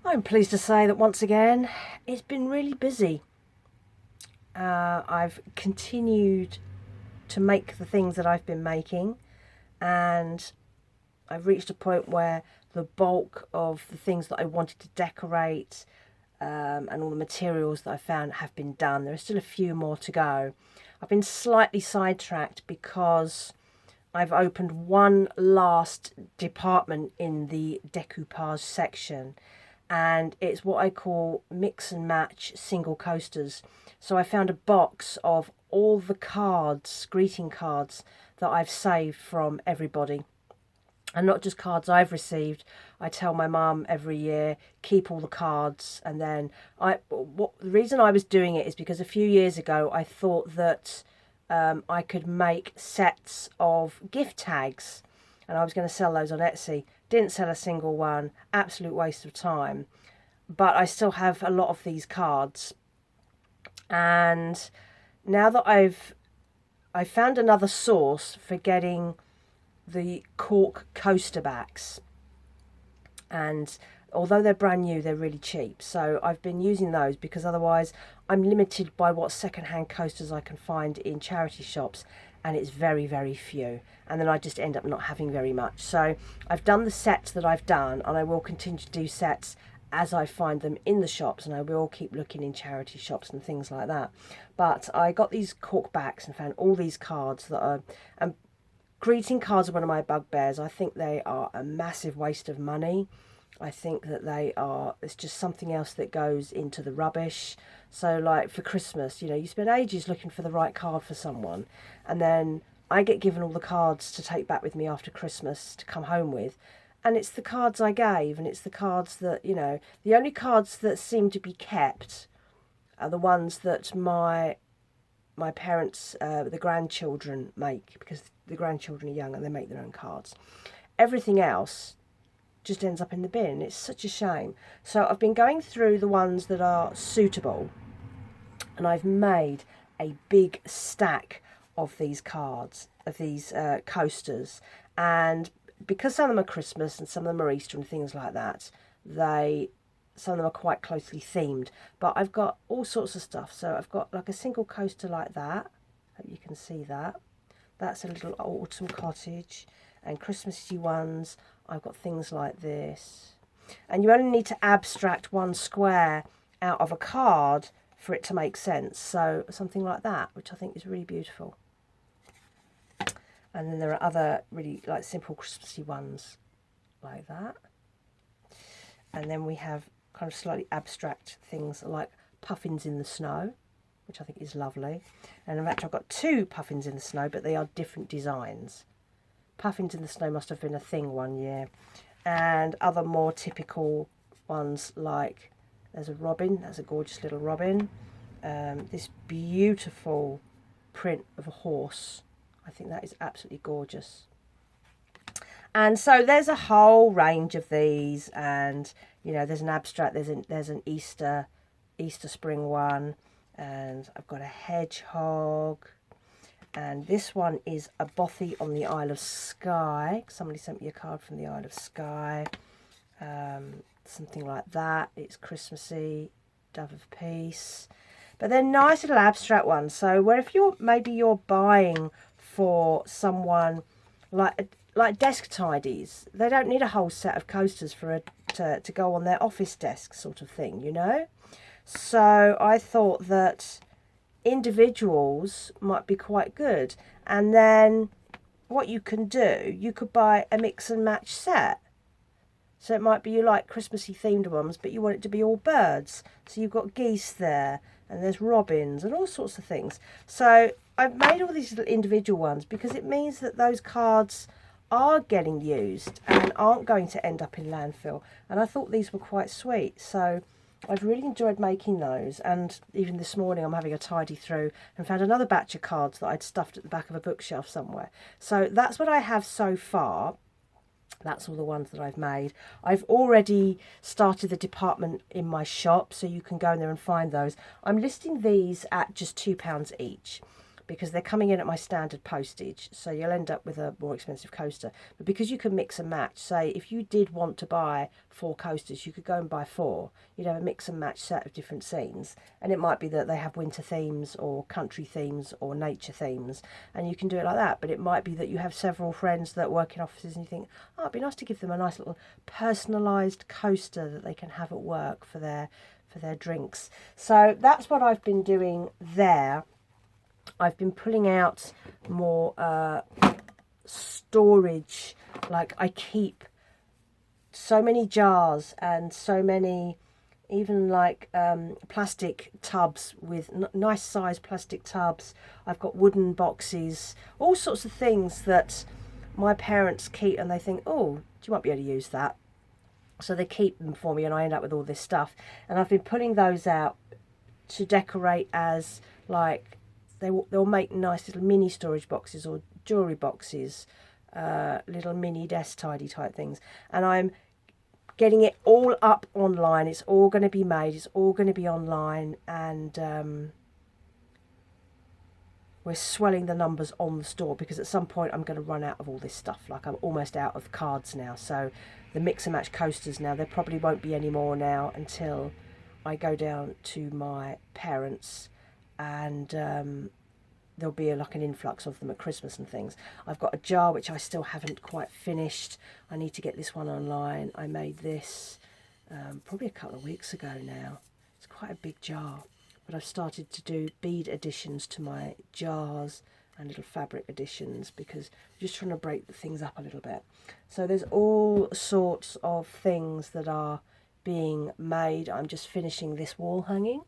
I'm pleased to say that once again, it's been really busy. I've continued to make the things that I've been making, and I've reached a point where the bulk of the things that I wanted to decorate and all the materials that I found have been done. There are still a few more to go. I've been slightly sidetracked because I've opened one last department in the decoupage section, and it's what I call mix and match single coasters. So I found a box of all the cards, greeting cards that I've saved from everybody. And not just cards I've received. I tell my mum every year, keep all the cards. And then the reason I was doing it is because a few years ago I thought that I could make sets of gift tags, and I was going to sell those on Etsy. Didn't sell a single one, absolute waste of time. But I still have a lot of these cards, and now that I found another source for getting the cork coaster backs, and although they're brand new, they're really cheap. So I've been using those because otherwise I'm limited by what second-hand coasters I can find in charity shops, and it's very, very few. And then I just end up not having very much. So I've done the sets that I've done, and I will continue to do sets as I find them in the shops, and I will keep looking in charity shops and things like that. But I got these cork backs and found all these cards that are... And greeting cards are one of my bugbears. I think they are a massive waste of money. I think that it's just something else that goes into the rubbish. So like for Christmas, you spend ages looking for the right card for someone, and then I get given all the cards to take back with me after Christmas to come home with. And it's the cards I gave, and it's the cards that, the only cards that seem to be kept are the ones that my parents, the grandchildren make, because the grandchildren are young and they make their own cards. Everything else just ends up in the bin. It's such a shame. So I've been going through the ones that are suitable, and I've made a big stack of these cards, of these coasters. And because some of them are Christmas and some of them are Easter and things like that, some of them are quite closely themed. But I've got all sorts of stuff. So I've got like a single coaster like that. Hope you can see that. That's a little autumn cottage. And Christmassy ones, I've got things like this. And you only need to abstract one square out of a card for it to make sense. So something like that, which I think is really beautiful. And then there are other really like simple Christmassy ones like that. And then we have kind of slightly abstract things like puffins in the snow, which I think is lovely. And in fact, I've got two puffins in the snow, but they are different designs. Puffins in the snow must have been a thing one year. And other more typical ones like, there's a robin, that's a gorgeous little robin. This beautiful print of a horse. I think that is absolutely gorgeous. And so there's a whole range of these, and there's an abstract, there's an Easter spring one, and I've got a hedgehog, and this one is a bothy on the Isle of Skye. Somebody sent me a card from the Isle of Skye, something like that. It's Christmassy, dove of peace, but they're nice little abstract ones. So where if you're buying for someone like desk tidies, they don't need a whole set of coasters to go on their office desk sort of thing, So I thought that individuals might be quite good. And then what you can do, you could buy a mix and match set. So it might be you like Christmassy themed ones, but you want it to be all birds. So you've got geese there, and there's robins and all sorts of things. So I've made all these little individual ones because it means that those cards are getting used and aren't going to end up in landfill. And I thought these were quite sweet. So I've really enjoyed making those. And even this morning I'm having a tidy through and found another batch of cards that I'd stuffed at the back of a bookshelf somewhere. So that's what I have so far. That's all the ones that I've made. I've already started the department in my shop, so you can go in there and find those. I'm listing these at just £2 each. because they're coming in at my standard postage, so you'll end up with a more expensive coaster. But because you can mix and match, say if you did want to buy 4 coasters, you could go and buy 4. You'd have a mix and match set of different scenes, and it might be that they have winter themes or country themes or nature themes, and you can do it like that. But it might be that you have several friends that work in offices and you think, oh, it'd be nice to give them a nice little personalised coaster that they can have at work for their drinks. So that's what I've been doing there. I've been pulling out more storage. Like, I keep so many jars and so many, even like plastic tubs with nice size plastic tubs. I've got wooden boxes, all sorts of things that my parents keep, and they think, oh, you might be able to use that. So they keep them for me, and I end up with all this stuff. And I've been pulling those out to decorate as, like, they'll make nice little mini storage boxes or jewellery boxes, little mini desk tidy type things. And I'm getting it all up online. It's all going to be made. It's all going to be online. And we're swelling the numbers on the store, because at some point I'm going to run out of all this stuff. Like, I'm almost out of cards now. So the mix and match coasters now, there probably won't be any more now until I go down to my parents, and there'll be like an influx of them at Christmas and things. I've got a jar which I still haven't quite finished. I need to get this one online. I made this probably a couple of weeks ago now. It's quite a big jar, but I've started to do bead additions to my jars and little fabric additions, because I'm just trying to break the things up a little bit. So there's all sorts of things that are being made. I'm just finishing this wall hanging.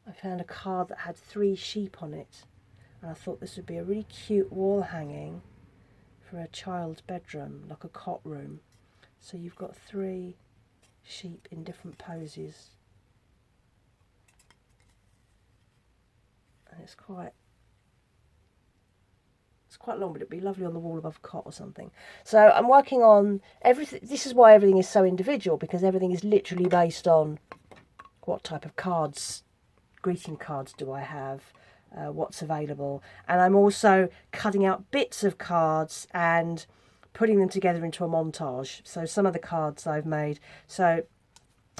I found a card that had 3 sheep on it, and I thought this would be a really cute wall hanging for a child's bedroom, like a cot room. So you've got 3 sheep in different poses, and it's quite long, but it'd be lovely on the wall above a cot or something. So I'm working on everything. This is why everything is so individual, because everything is literally based on what type of cards, greeting cards do I have, what's available. And I'm also cutting out bits of cards and putting them together into a montage. So some of the cards I've made. So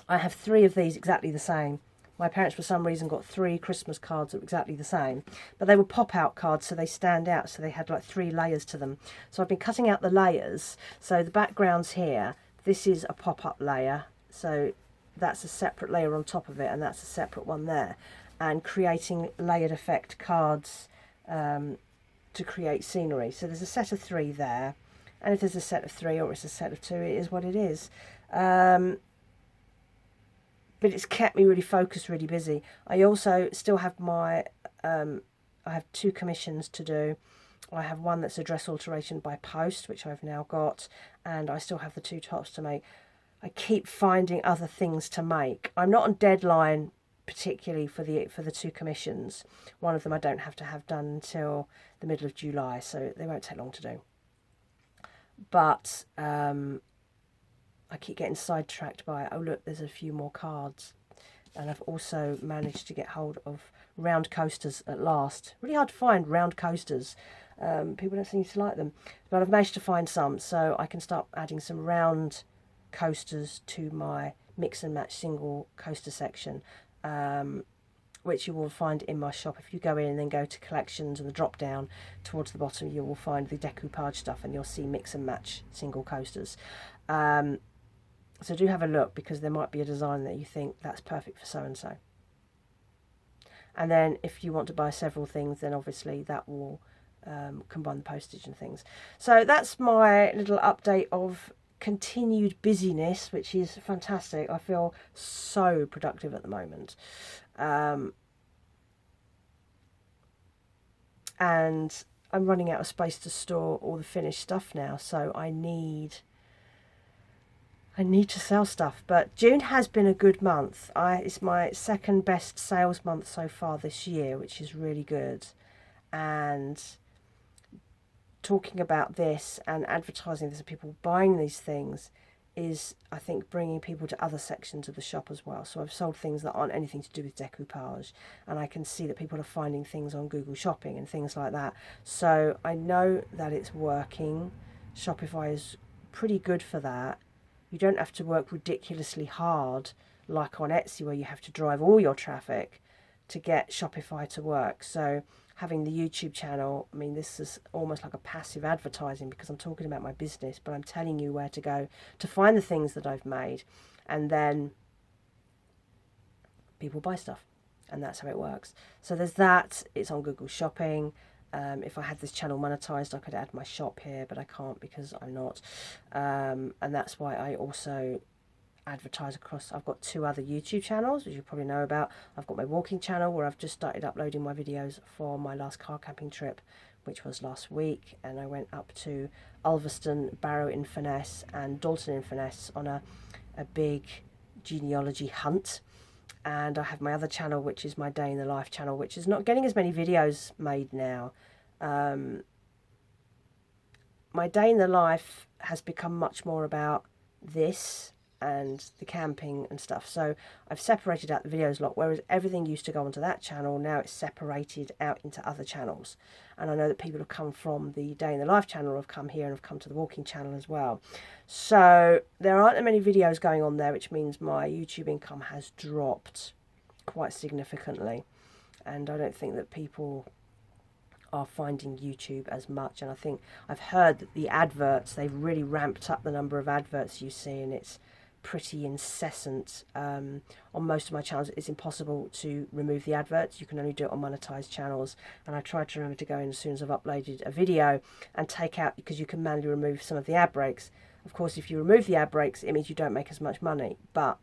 I have 3 of these exactly the same. My parents, for some reason, got 3 Christmas cards that were exactly the same. But they were pop-out cards, so they stand out. So they had like 3 layers to them. So I've been cutting out the layers. So the background's here. This is a pop-up layer. So that's a separate layer on top of it, and that's a separate one there. And creating layered effect cards to create scenery. So there's a set of 3 there. And if there's a set of 3 or it's a set of 2, it is what it is. But it's kept me really focused, really busy. I also still have my, I have 2 commissions to do. I have one that's a dress alteration by post, which I've now got, and I still have the 2 tops to make. I keep finding other things to make. I'm not on deadline particularly for the 2 commissions. One of them I don't have to have done until the middle of July, so they won't take long to do. But I keep getting sidetracked by, oh look, there's a few more cards. And I've also managed to get hold of round coasters at last. Really hard to find round coasters. People don't seem to like them. But I've managed to find some, so I can start adding some round coasters to my mix and match single coaster section, which you will find in my shop. If you go in and then go to collections and the drop down towards the bottom, you will find the decoupage stuff, and you'll see mix and match single coasters. So do have a look, because there might be a design that you think that's perfect for so-and-so. And then if you want to buy several things, then obviously that will combine the postage and things. So that's my little update of continued busyness, which is fantastic. I feel so productive at the moment. And I'm running out of space to store all the finished stuff now, so I need to sell stuff. But June has been a good month. It's my 2nd best sales month so far this year, which is really good. And talking about this and advertising this and people buying these things is, I think, bringing people to other sections of the shop as well. So I've sold things that aren't anything to do with decoupage, and I can see that people are finding things on Google Shopping and things like that. So I know that it's working. Shopify is pretty good for that. You don't have to work ridiculously hard like on Etsy, where you have to drive all your traffic to get Shopify to work. So having the YouTube channel, I mean, this is almost like a passive advertising, because I'm talking about my business, but I'm telling you where to go to find the things that I've made, and then people buy stuff, and that's how it works. So there's that. It's on Google Shopping. If I had this channel monetized, I could add my shop here, but I can't because I'm not. And that's why I also advertise across. I've got 2 other YouTube channels, which you probably know about. I've got my walking channel, where I've just started uploading my videos for my last car camping trip, which was last week, and I went up to Ulverston, Barrow-in-Furness and Dalton-in-Furness on a big genealogy hunt. And I have my other channel, which is my Day in the Life channel, which is not getting as many videos made now. My Day in the Life has become much more about this and the camping and stuff. So I've separated out the videos a lot, whereas everything used to go onto that channel. Now it's separated out into other channels. And I know that people have come from the Day in the Life channel, have come here and have come to the walking channel as well. So there aren't that many videos going on there, which means my YouTube income has dropped quite significantly. And I don't think that people are finding YouTube as much. And I think I've heard that the adverts, they've really ramped up the number of adverts you see, and it's pretty incessant. On most of my channels it's impossible to remove the adverts. You can only do it on monetized channels, and I try to remember to go in as soon as I've uploaded a video and take out, because you can manually remove some of the ad breaks. Of course, if you remove the ad breaks, it means you don't make as much money, but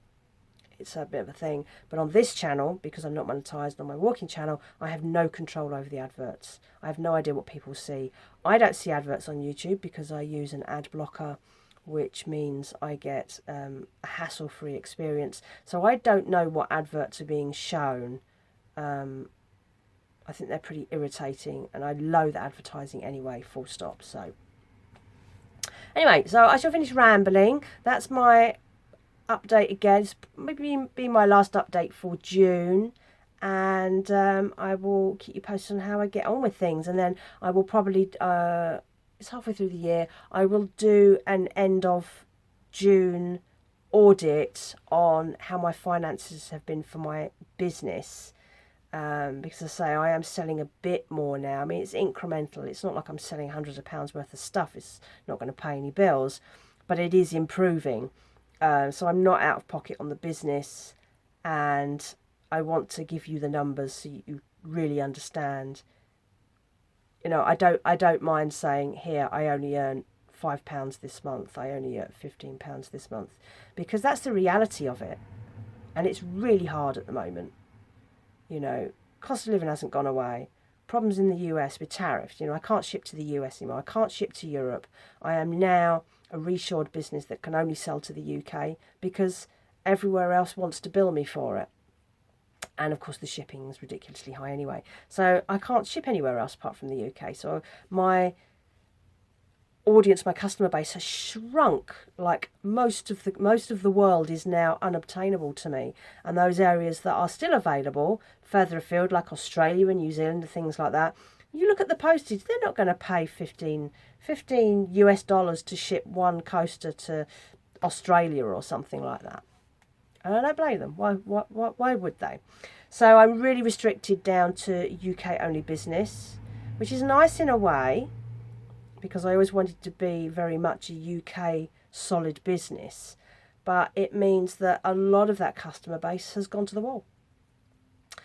it's a bit of a thing. But on this channel, because I'm not monetized, on my walking channel, I have no control over the adverts. I have no idea what people see. I don't see adverts on YouTube because I use an ad blocker, which means I get a hassle-free experience. So I don't know what adverts are being shown. I think they're pretty irritating, and I loathe advertising anyway, full stop. So anyway, so I shall finish rambling. That's my update again. It's maybe be my last update for June, and I will keep you posted on how I get on with things, and then I will probably it's halfway through the year, I will do an end of June audit on how my finances have been for my business, because I say I am selling a bit more now. I mean, it's incremental. It's not like I'm selling hundreds of pounds worth of stuff. It's not going to pay any bills, but it is improving. So I'm not out of pocket on the business, and I want to give you the numbers so you really understand. You know, I don't mind saying, here, I only earn £5 this month, I only earn £15 this month, because that's the reality of it. And it's really hard at the moment. You know, cost of living hasn't gone away. Problems in the US with tariffs. You know, I can't ship to the US anymore. I can't ship to Europe. I am now a reshored business that can only sell to the UK because everywhere else wants to bill me for it. And of course the shipping is ridiculously high anyway. So I can't ship anywhere else apart from the UK. So my audience, my customer base has shrunk. Like most of the world is now unobtainable to me. And those areas that are still available further afield, like Australia and New Zealand and things like that, you look at the postage, they're not going to pay $15 US to ship one coaster to Australia or something like that. And I don't blame them. Why would they? So I'm really restricted down to UK only business, which is nice in a way, because I always wanted to be very much a UK solid business. But it means that a lot of that customer base has gone to the wall.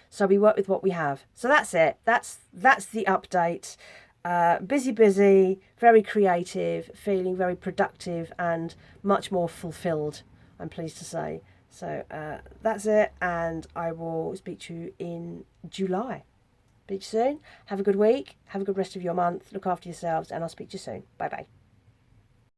So we work with what we have. So that's it. That's the update. Busy, very creative, feeling very productive and much more fulfilled, I'm pleased to say. So that's it, and I will speak to you in July. Speak to you soon. Have a good week. Have a good rest of your month. Look after yourselves, and I'll speak to you soon. Bye-bye.